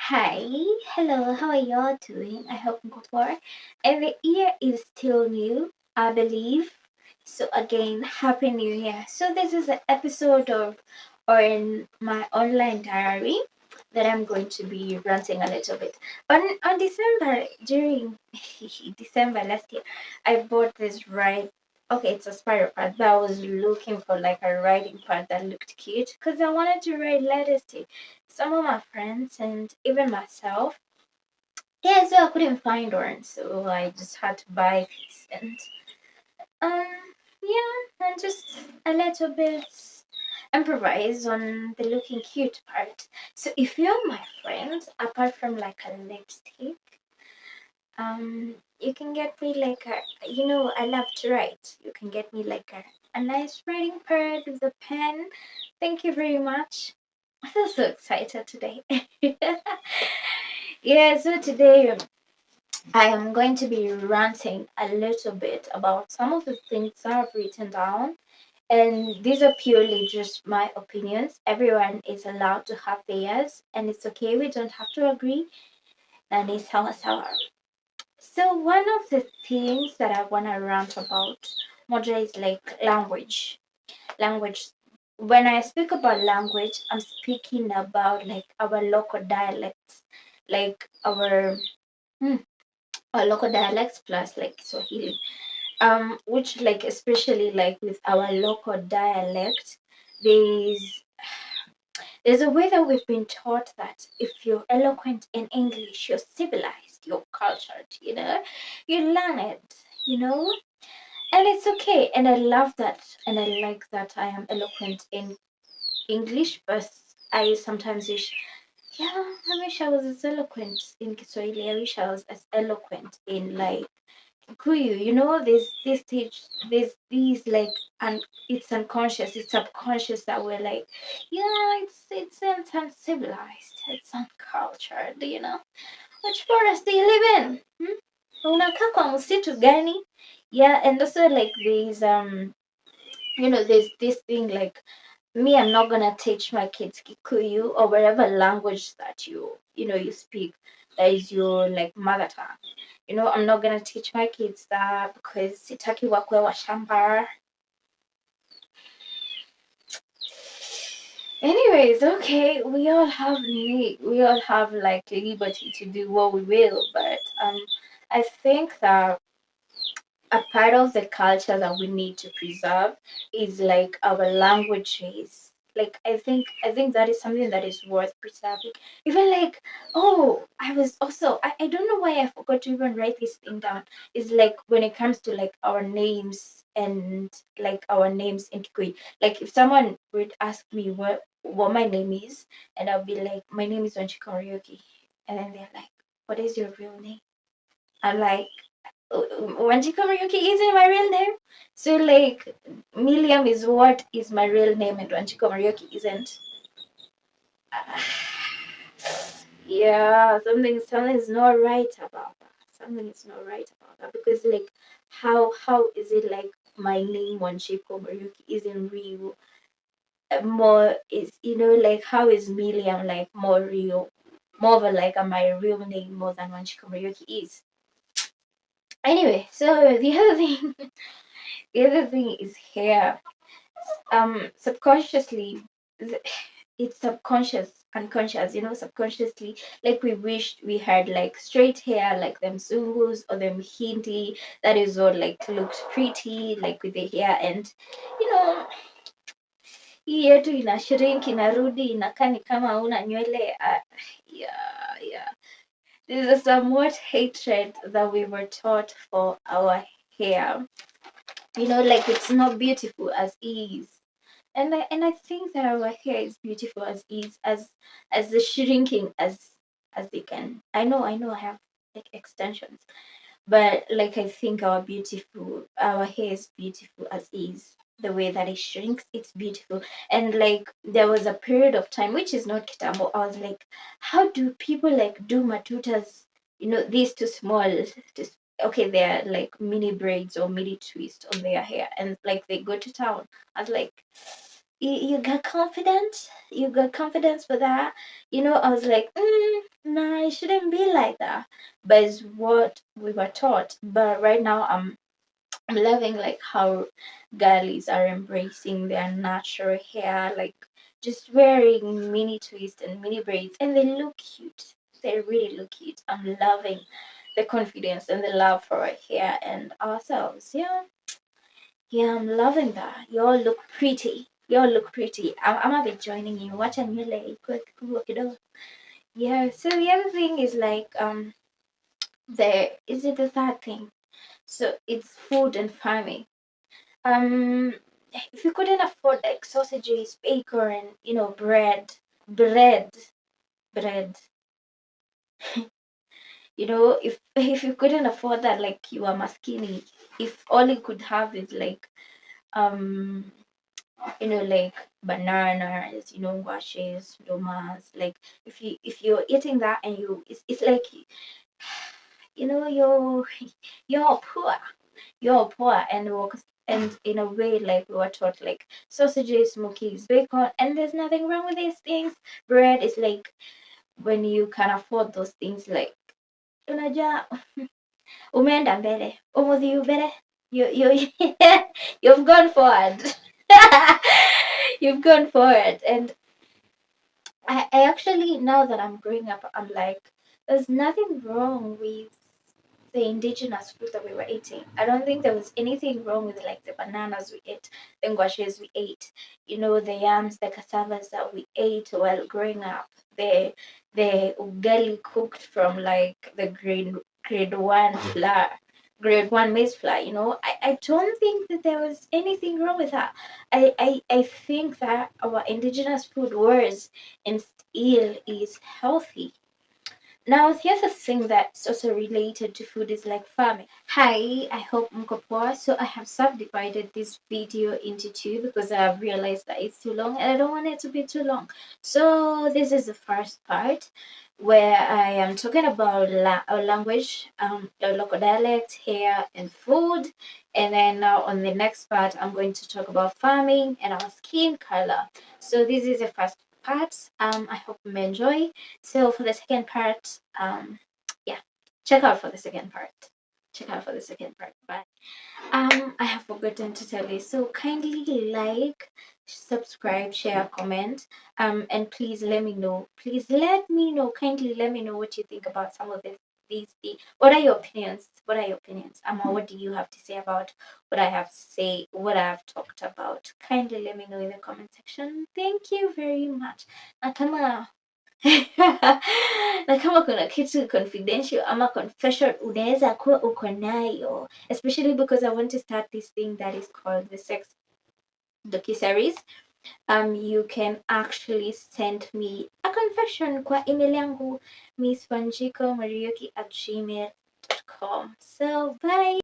Hi, hello, how are y'all doing? I hope good work. And the year is still new, I believe. So again, happy new year. So this is an episode of or in my online diary that I'm going to be ranting a little bit. On December during December last year, I bought this ride. Okay, it's a spiral pad, but I was looking for like a riding pad that looked cute because I wanted to ride lettuce some of my friends and even myself. Yeah, so I couldn't find one, so I just had to buy this um yeah, and just a little bit improvise on the looking cute part. So if you're my friend, apart from like a lipstick, you can get me like I love to write. You can get me like a nice writing pad with a pen. Thank you very much. I feel so excited today. Yeah, so today I am going to be ranting a little bit about some of the things I've written down. And these are purely just my opinions. Everyone is allowed to have theirs, and it's okay. We don't have to agree. And it's sawa. So one of the things that I want to rant about, Moja, is like language. Language. When I speak about language, I'm speaking about like our local dialects, like hmm, our local dialects plus like Swahili. Which like especially like with our local dialect, there's there's a way that we've been taught that if you're eloquent in English, you're civilized, you're cultured, you learn it, you know, and it's okay. And I love that, and I like that I am eloquent in English, but I sometimes wish, yeah, I wish I was as eloquent in Kiswahili. I wish I was as eloquent in like Kuyu, there's this stage, there's these like, and it's unconscious, it's subconscious that we're like, yeah, it's uncivilized, it's uncultured, Which forest do you live in? Unakaa kwa msitu gani? Yeah, and also like there's this thing like me, I'm not gonna teach my kids Kikuyu or whatever language that you speak that is your like mother tongue. I'm not gonna teach my kids that because sitaki wakwe wa shamba. Anyways, okay, we all have like liberty to do what we will, but I think that a part of the culture that we need to preserve is like our languages. Like I think that is something that is worth preserving. Even like, oh, I don't know why I forgot to even write this thing down. Is like when it comes to like our names and like our names in Kikui. Like if someone would ask me what my name is, and I'll be like, my name is Wanchikoroyoki, and then they're like, what is your real name? I'm like, Wanjiko Miyuki isn't my real name. So like Milliam is what is my real name and Wanjiko Miyuki isn't. Yeah, something's not right about that. Something is not right about that because like how is it like my name Wanjiko Miyuki isn't real? More is like how is Milliam like more real? More of a, like my real name more than Wanjiko Miyuki is. Anyway, so the other thing is here. Subconsciously, it's subconscious, unconscious. Subconsciously, like we wished we had like straight hair, like them Zungus or them Hindi. That is what like looks pretty, like with the hair, and you know, hii yetu ina shrink, inarudi, inakaa ni kama una nywele. Yeah. This is somewhat hatred that we were taught for our hair. Like it's not beautiful as is. And I think that our hair is beautiful as is, as the shrinking as they can. I know I have like extensions, but like I think our hair is beautiful as is. The way that it shrinks, it's beautiful. And like there was a period of time, which is not kitambo, I was like, how do people like do matutas, these too small, just okay, they're like mini braids or mini twist on their hair, and like they go to town. I was like, you got confidence for that. I was like, nah, it shouldn't be like that. But it's what we were taught. But right now, I'm loving like how girlies are embracing their natural hair, like just wearing mini twists and mini braids, and they look cute. They really look cute. I'm loving the confidence and the love for our hair and ourselves. Yeah, yeah, I'm loving that. Y'all look pretty. Y'all look pretty. I'm gonna be joining you. Watch a new lady. Quick, look it up. Yeah. So the other thing is like there is it the third thing. So it's food and farming. Um, if you couldn't afford like sausages, bacon, and bread, bread. If you couldn't afford that, like you are maskini. If all you could have is like um, like bananas, washes, domas. Like if you're eating that and it's like you're you're poor. You're poor and works and in a way like we were taught like sausages, smokies, bacon, and there's nothing wrong with these things. Bread is like when you can afford those things like unajua umeenda mbele umuthi mbele you you've gone forward. You've gone forward and I actually now that I'm growing up I'm like there's nothing wrong with the indigenous fruit that we were eating. I don't think there was anything wrong with like the bananas we ate, the ngwashes we ate, the yams, the cassavas that we ate while growing up, the ugali cooked from like the grade 1 flour, grade 1 maize flour. I don't think that there was anything wrong with that. I think that our indigenous food was and still is healthy. Now, the other thing that's also related to food is like farming. Hi, I hope mko poa. So I have subdivided this video into two because I have realized that it's too long and I don't want it to be too long. So this is the first part where I am talking about our language, our local dialect, hair, and food. And then now on the next part, I'm going to talk about farming and our skin color. So this is the first part. I hope you may enjoy. So for the second part, yeah, check out for the second part. Check out for the second part. Bye. I have forgotten to tell you. So kindly like, subscribe, share, comment. And please let me know. Please let me know. Kindly let me know what you think about some of these things. What are your opinions? What are your opinions? What do you have to say about what I have say, what I have talked about? Kindly let me know in the comment section. Thank you very much. Nakama na kama kuna kitu confidential ama confession unaweza kuwa uko nayo, especially because I want to start this thing that is called the sex docu-series. You can actually send me a confession kwa email yangu misswanjiko@gmail.com. So bye.